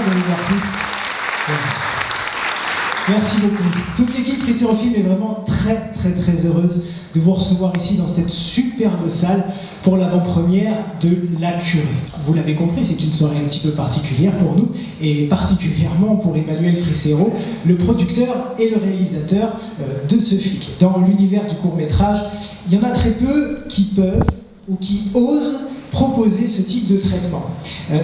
de vous voir tous. Merci beaucoup. Toute l'équipe Frissérophile est vraiment très heureuse de vous recevoir ici dans cette superbe salle pour l'avant-première de La Curée. Vous l'avez compris, c'est une soirée un petit peu particulière pour nous, et particulièrement pour Emmanuel Frissero, le producteur et le réalisateur de ce film. Dans l'univers du court-métrage, il y en a très peu qui peuvent ou qui osent proposer ce type de traitement.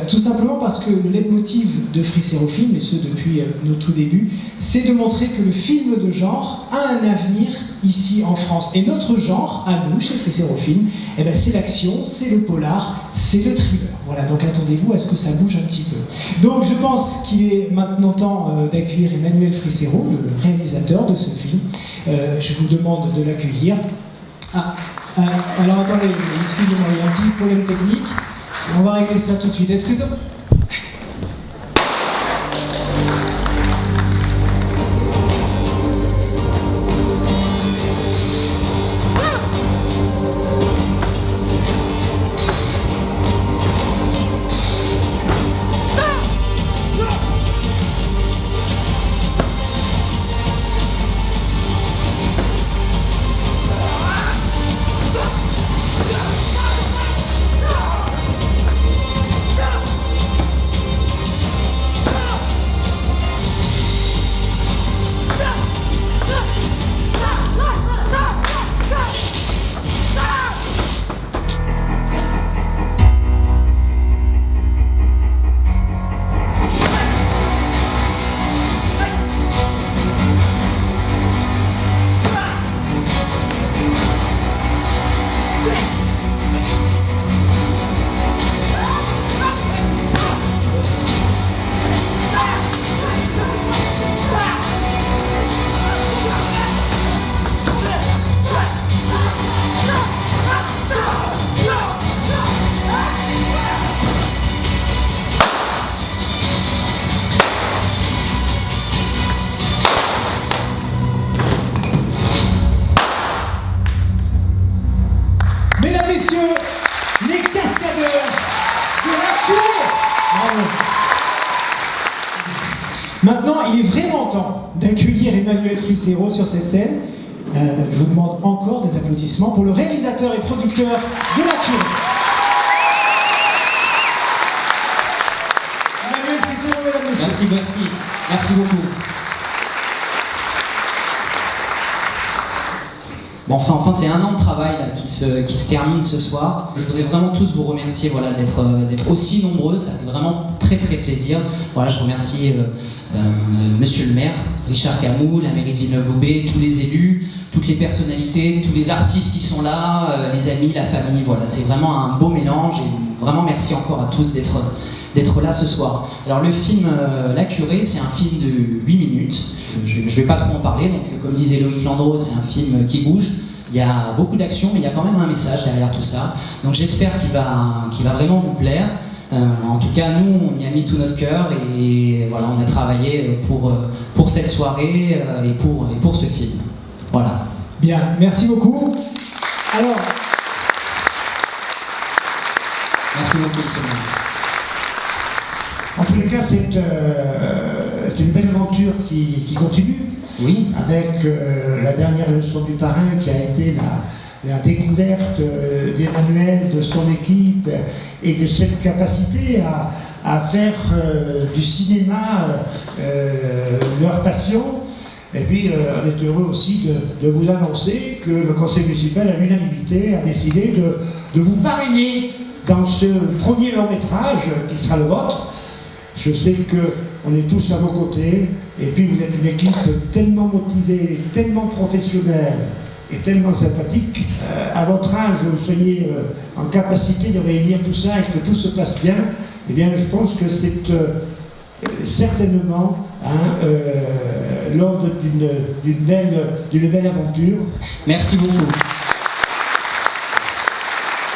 Tout simplement parce que le leitmotiv de Frissérophile, et ce depuis nos tout débuts, c'est de montrer que le film de genre a un avenir ici en France. Et notre genre, à nous, chez Frissérophile, eh ben, c'est l'action, c'est le polar, c'est le thriller. Voilà, donc attendez-vous à ce que ça bouge un petit peu. Donc je pense qu'il est maintenant temps d'accueillir Emmanuel Frissero, le réalisateur de ce film. Je vous demande de l'accueillir. Alors attendez, excusez-moi, il y a un petit problème technique. On va régler ça tout de suite. Est-ce que les cascadeurs de La Curée. Bravo. Maintenant, il est vraiment temps d'accueillir Emmanuel Frissero sur cette scène. Je vous demande encore des applaudissements pour le réalisateur et producteur de La Curée. Emmanuel Frissero, mesdames, messieurs. Merci beaucoup. Bon, enfin c'est un an de travail là, qui se termine ce soir. Je voudrais vraiment tous vous remercier voilà, d'être aussi nombreux, ça fait vraiment très plaisir. Voilà, je remercie Monsieur le maire, Richard Camus, la mairie de Villeneuve-Loubet, tous les élus, toutes les personnalités, tous les artistes qui sont là, les amis, la famille. Voilà, c'est vraiment un beau mélange et vraiment merci encore à tous d'être là ce soir. Alors le film La Curée, c'est un film de 8 minutes. Je ne vais pas trop en parler, donc comme disait Loïc Landreau, c'est un film qui bouge. Il y a beaucoup d'action, mais il y a quand même un message derrière tout ça. Donc j'espère qu'il va vraiment vous plaire. En tout cas, nous, on y a mis tout notre cœur et voilà, on a travaillé pour cette soirée et pour ce film. Voilà. Bien, merci beaucoup. Alors... Merci beaucoup, monsieur le maire. En tous les cas, c'est une belle aventure qui continue. Oui. Avec la dernière leçon du parrain qui a été la découverte d'Emmanuel, de son équipe et de cette capacité à faire du cinéma leur passion. Et puis on est heureux aussi de vous annoncer que le conseil municipal à l'unanimité a décidé de vous parrainer dans ce premier long métrage qui sera le vôtre. Je sais qu'on est tous à vos côtés, et puis vous êtes une équipe tellement motivée, tellement professionnelle et tellement sympathique. À votre âge, vous soyez en capacité de réunir tout ça et que tout se passe bien. Eh bien, je pense que c'est certainement l'ordre d'une belle aventure. Merci beaucoup.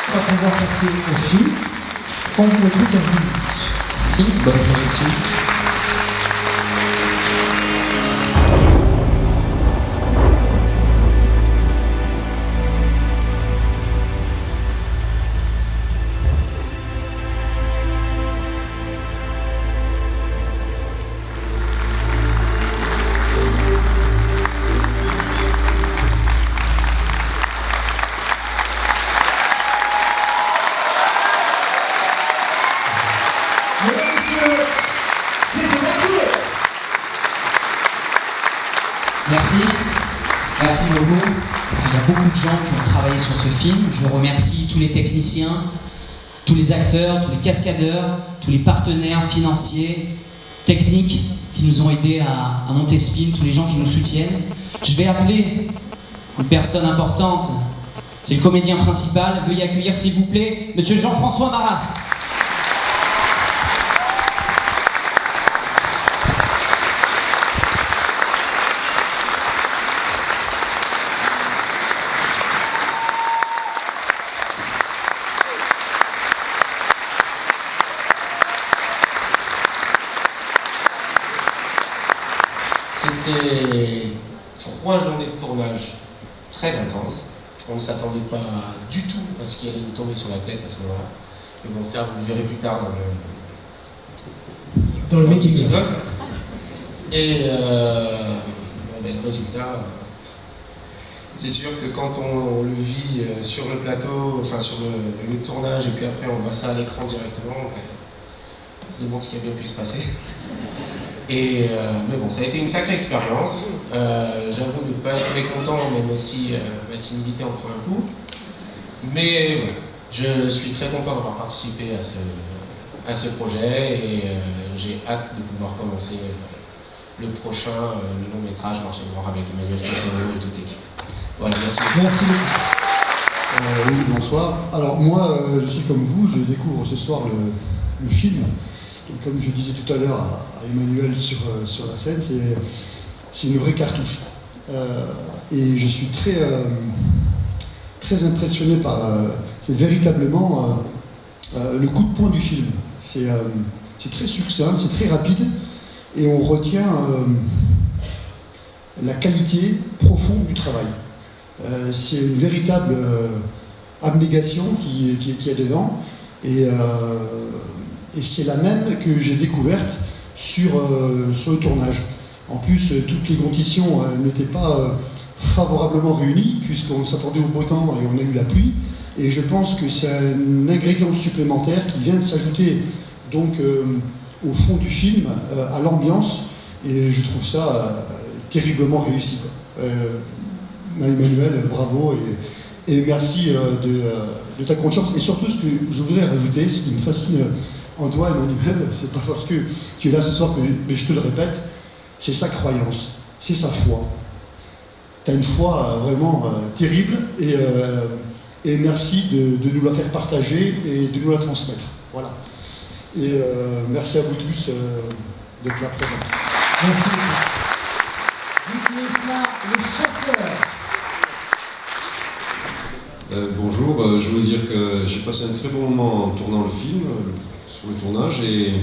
On va pouvoir passer au film. On vous retrouve dans 1 minute. Merci, bonne projection. Merci. Merci beaucoup. Il y a beaucoup de gens qui ont travaillé sur ce film. Je remercie tous les techniciens, tous les acteurs, tous les cascadeurs, tous les partenaires financiers, techniques qui nous ont aidés à monter ce film, tous les gens qui nous soutiennent. Je vais appeler une personne importante. C'est le comédien principal. Veuillez accueillir, s'il vous plaît, Monsieur Jean-François Maras. C'était 3 journées de tournage très intenses. On ne s'attendait pas du tout à ce qu'il allait nous tomber sur la tête à ce moment-là. Mais bon, ça, vous le verrez plus tard Dans le making-of. Et le résultat, c'est sûr que quand on le vit sur le plateau, enfin sur le tournage, et puis après on voit ça à l'écran directement, on se demande ce qui a bien pu se passer. Mais bon, ça a été une sacrée expérience. J'avoue ne pas être mécontent, même si ma timidité en prend un coup. Mais voilà, je suis très content d'avoir participé à ce projet et j'ai hâte de pouvoir commencer le prochain, le long métrage Marché Noir avec Emmanuel Frissero et toute l'équipe. Voilà, merci beaucoup. Merci beaucoup. Oui, bonsoir. Alors moi, je suis comme vous, je découvre ce soir le film. Et comme je disais tout à l'heure à Emmanuel sur la scène, c'est une vraie cartouche. Et je suis très impressionné par... c'est véritablement le coup de poing du film. C'est très succinct, c'est très rapide, et on retient la qualité profonde du travail. C'est une véritable abnégation qui est dedans. Et c'est la même que j'ai découverte sur le tournage. En plus, toutes les conditions n'étaient pas favorablement réunies, puisqu'on s'attendait au beau temps et on a eu la pluie. Et je pense que c'est un ingrédient supplémentaire qui vient de s'ajouter donc au fond du film, à l'ambiance. Et je trouve ça terriblement réussi. Emmanuel, bravo et merci de ta confiance. Et surtout, ce que je voudrais rajouter, ce qui me fascine en toi, Emmanuel, c'est pas parce que tu es là ce soir mais je te le répète, c'est sa croyance, c'est sa foi. Tu as une foi vraiment terrible et merci de nous la faire partager et de nous la transmettre. Voilà. Et merci à vous tous d'être là présents. Merci beaucoup. Le chasseur. Bonjour, je voulais dire que j'ai passé un très bon moment en tournant le film, sur le tournage, et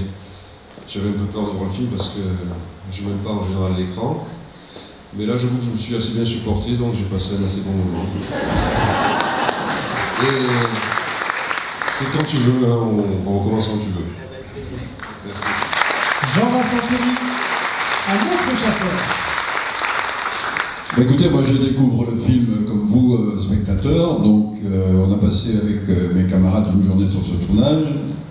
j'avais un peu peur de voir le film parce que je n'aime pas en général l'écran. Mais là, j'avoue que je me suis assez bien supporté, donc j'ai passé un assez bon moment. Et c'est quand tu veux, hein, on recommence quand tu veux. Merci. Jean-Vincent Kelly, un autre chasseur. Écoutez, moi je découvre le film comme vous, spectateurs, donc on a passé avec mes camarades une journée sur ce tournage.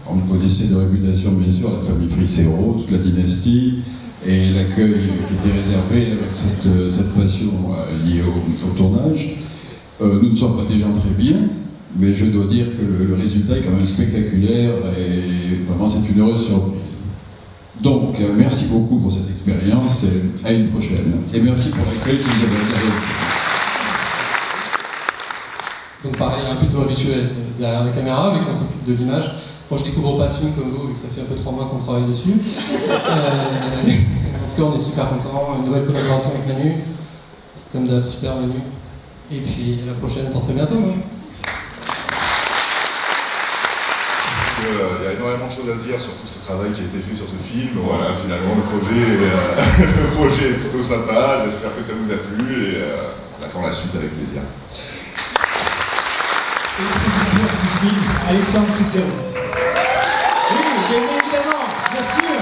On connaissait de réputation bien sûr la famille Frissero, toute la dynastie, et l'accueil qui était réservé avec cette passion liée au tournage. Nous ne sommes pas des gens très bien, mais je dois dire que le résultat est quand même spectaculaire et vraiment c'est une heureuse surprise. Donc, merci beaucoup pour cette expérience et à une prochaine. Et merci pour l'accueil que vous avez donné. Donc pareil, plutôt habitué à être derrière la caméra, mais qu'on s'occupe de l'image. Moi, je découvre pas le film comme vous, vu que ça fait un peu 3 mois qu'on travaille dessus. En tout cas, on est super contents. Une nouvelle collaboration avec Manu. Comme d'hab, super Manu. Et puis, à la prochaine pour très bientôt. Hein. Il y a énormément de choses à dire sur tout ce travail qui a été fait sur ce film. Voilà, finalement, le projet est plutôt sympa. J'espère que ça vous a plu et on attend la suite avec plaisir. Et le producteur du film, Alexandre Frissero. Oui, bien évidemment, bien sûr.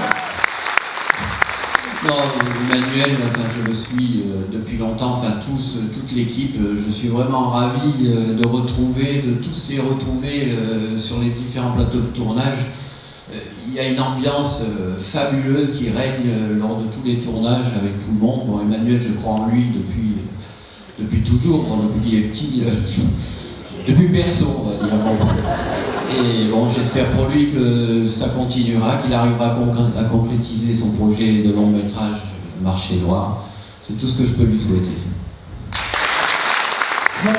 Non, Emmanuel, enfin, je le suis depuis longtemps, enfin toute l'équipe, je suis vraiment ravi de tous les retrouver sur les différents plateaux de tournage. y a une ambiance fabuleuse qui règne lors de tous les tournages avec tout le monde. Bon, Emmanuel, je crois en lui depuis toujours, depuis qu'il est petit, depuis berceau, on va dire. Et bon, j'espère pour lui que ça continuera, qu'il arrivera à concrétiser son projet de long métrage Marché Noir. C'est tout ce que je peux lui souhaiter. Voilà.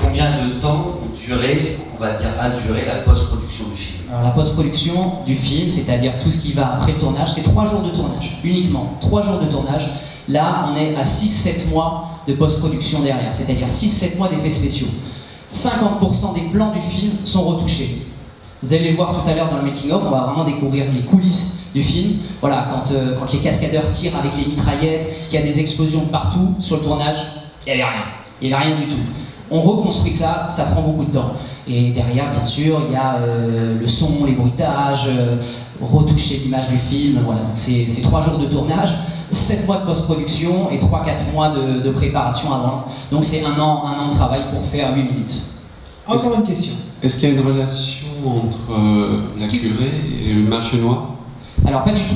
Combien de temps a duré la post-production du film? Alors la post-production du film, c'est-à-dire tout ce qui va après le tournage, c'est 3 jours de tournage, uniquement 3 jours de tournage. Là, on est à 6-7 mois de post-production derrière, c'est-à-dire 6-7 mois d'effets spéciaux. 50% des plans du film sont retouchés. Vous allez le voir tout à l'heure dans le making-of, on va vraiment découvrir les coulisses du film. Voilà, quand les cascadeurs tirent avec les mitraillettes, qu'il y a des explosions partout sur le tournage, il n'y avait rien. Il n'y avait rien du tout. On reconstruit ça, ça prend beaucoup de temps. Et derrière, bien sûr, il y a le son, les bruitages, retoucher l'image du film. Voilà, donc c'est 3 jours de tournage, 7 mois de post-production et 3-4 mois de préparation avant. Donc c'est un an de travail pour faire 8 minutes. Encore une question. Est-ce qu'il y a une relation entre la curée et le marché noir? Alors pas du tout.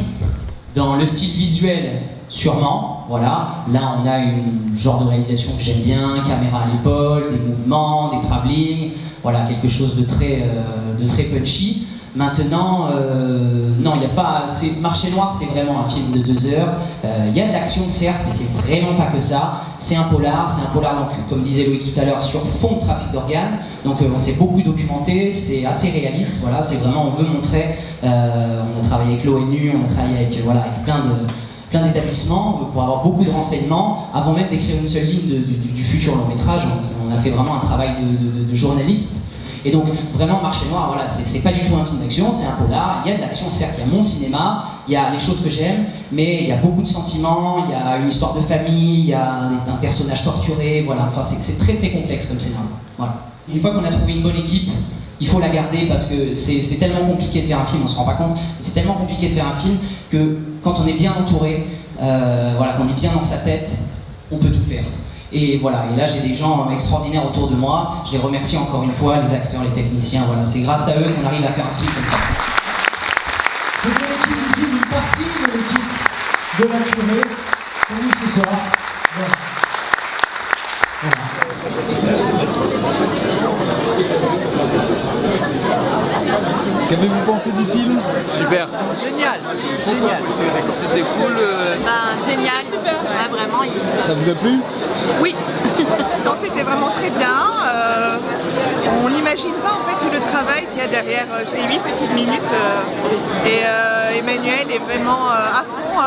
Dans le style visuel, sûrement, voilà. Là on a une genre de réalisation que j'aime bien, caméra à l'épaule, des mouvements, des travelling, voilà, quelque chose de très punchy. Maintenant, non, il n'y a pas. Marché Noir, c'est vraiment un film de 2 heures. Il y a de l'action, certes, mais c'est vraiment pas que ça. C'est un polar, donc, comme disait Loïc tout à l'heure, sur fond de trafic d'organes. Donc, on s'est beaucoup documenté, c'est assez réaliste. Voilà, c'est vraiment, on veut montrer. On a travaillé avec l'ONU, on a travaillé avec plein d'établissements pour avoir beaucoup de renseignements. Avant même d'écrire une seule ligne du futur long métrage, on a fait vraiment un travail de journaliste. Et donc, vraiment, Marché Noir, voilà, c'est pas du tout un film d'action, c'est un polar. Il y a de l'action, certes, il y a mon cinéma, il y a les choses que j'aime, mais il y a beaucoup de sentiments, il y a une histoire de famille, il y a un personnage torturé, voilà. Enfin, c'est très très complexe comme scénario. Voilà. Une fois qu'on a trouvé une bonne équipe, il faut la garder parce que c'est tellement compliqué de faire un film, on se rend pas compte, c'est tellement compliqué de faire un film que quand on est bien entouré, voilà, qu'on est bien dans sa tête, on peut tout faire. Et voilà, et là j'ai des gens extraordinaires autour de moi, je les remercie encore une fois, les acteurs, les techniciens, voilà, c'est grâce à eux qu'on arrive à faire un film comme ça. C'est l'équipe du film, une partie de l'équipe de la curée, pour nous ce soir. Voilà. Qu'avez-vous pensé du film? Super. Génial. C'était cool. Génial. Super. Ouais, vraiment. Ça vous a plu? Oui. Non, c'était vraiment très bien. On n'imagine pas en fait tout le travail qu'il y a derrière ces 8 petites minutes. Emmanuel est vraiment à fond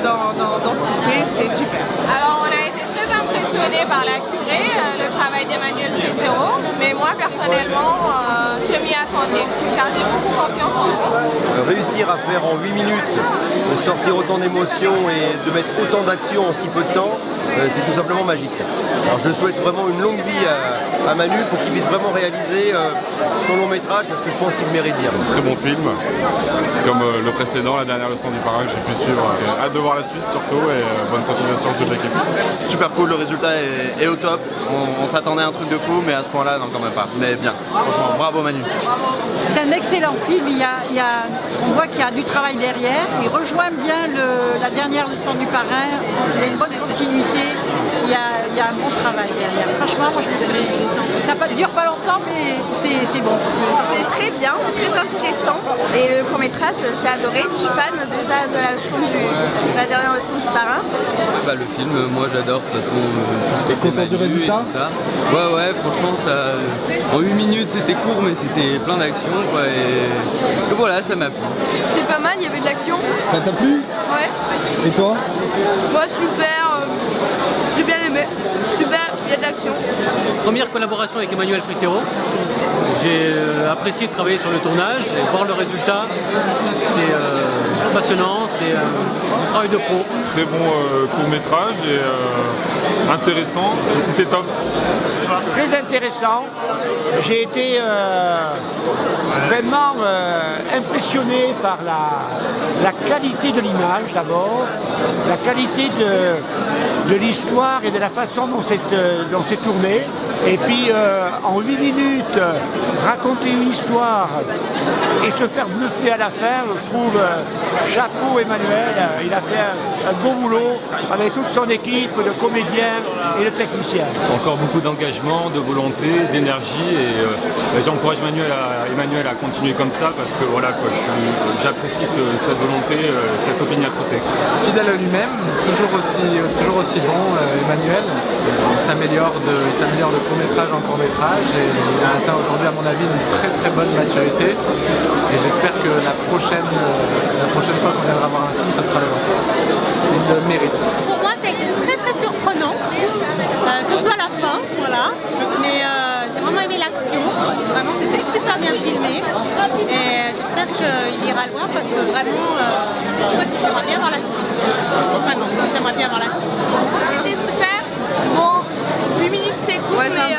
dans ce qu'il fait. C'est super. Alors, on a été très impressionnés par la curée, le travail d'Emmanuel Frissero. Mais moi, personnellement, je m'y attendais, car j'ai beaucoup confiance en lui. Réussir à faire en 8 minutes, sortir autant d'émotions et de mettre autant d'action en si peu de temps, c'est tout simplement magique. Alors je souhaite vraiment une longue vie à Manu pour qu'il puisse vraiment réaliser son long métrage parce que je pense qu'il le mérite bien. Très bon film, comme le précédent, la dernière leçon du parrain que j'ai pu suivre. Hâte de voir la suite surtout et bonne continuation à toute l'équipe. Super cool, le résultat est au top. On s'attendait à un truc de fou mais à ce point-là, non quand même pas. Mais bien, franchement, bravo Manu. C'est un excellent film, on voit qu'il y a du travail derrière, il rejoint bien la dernière leçon du parrain, il y a une bonne continuité, il y a un bon travail derrière. Franchement, moi je me suis... Ça ne dure pas longtemps, mais c'est bon. C'est très bien, très intéressant. Et le court-métrage, j'ai adoré, je suis fan déjà de la dernière leçon du parrain. Le film, moi j'adore, de toute façon, tout ce qui est content du résultat et tout ça. Ouais, franchement, en 8 minutes c'était court, mais c'était plein d'action, quoi, et voilà, ça m'a plu. C'était pas mal, il y avait de l'action. Ça t'a plu? Ouais. Et toi? Moi, super, j'ai bien aimé. Super, il y a de l'action. Première collaboration avec Emmanuel Frissero. J'ai apprécié de travailler sur le tournage et voir le résultat. C'est passionnant, c'est du travail de pro. Très bon court-métrage et intéressant, et c'était top. Très intéressant. J'ai été vraiment impressionné par la qualité de l'image d'abord, la qualité de l'histoire et de la façon dont c'est tourné. Et puis en 8 minutes, raconter une histoire et se faire bluffer à la fin, je trouve, chapeau Emmanuel, il a fait un beau boulot avec toute son équipe de comédiens et de techniciens. Encore beaucoup d'engagement, de volonté, d'énergie et j'encourage Emmanuel à continuer comme ça parce que voilà, j'apprécie cette volonté, cette opiniâtreté. Fidèle à lui-même, toujours aussi bon, Emmanuel. Il s'améliore de court-métrage en court-métrage et il a atteint aujourd'hui à mon avis une très bonne maturité et j'espère que la prochaine fois qu'on viendra voir un film, ce sera le bon. Il le mérite. Pour moi, ça a été très surprenant, surtout à la fin, voilà. Mais j'ai vraiment aimé l'action, vraiment c'était super bien filmé et j'espère qu'il ira loin parce que vraiment, j'aimerais bien voir la suite. Vraiment, j'aimerais bien voir la suite. C'était super. Bon, 8 minutes c'est court, ouais, mais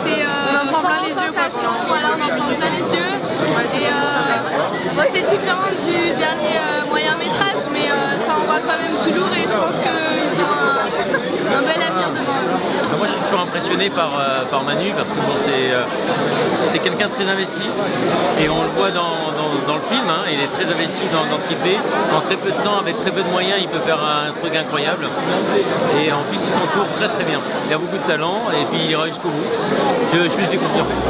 c'est on en prend plein les yeux. Voilà, on en prend plein les yeux. Ouais, bon, c'est différent du dernier moyen métrage, mais ça envoie quand même du lourd et je pense qu'ils ont un bel avenir devant eux. Moi je suis toujours impressionné par Manu parce que bon, c'est quelqu'un de très investi et on le voit dans le film, hein, il est très investi dans ce qu'il fait. En très peu de temps, avec très peu de moyens, il peut faire un truc incroyable et en plus il s'entoure très bien. Il a beaucoup de talent et puis il ira jusqu'au bout. Je lui fais confiance.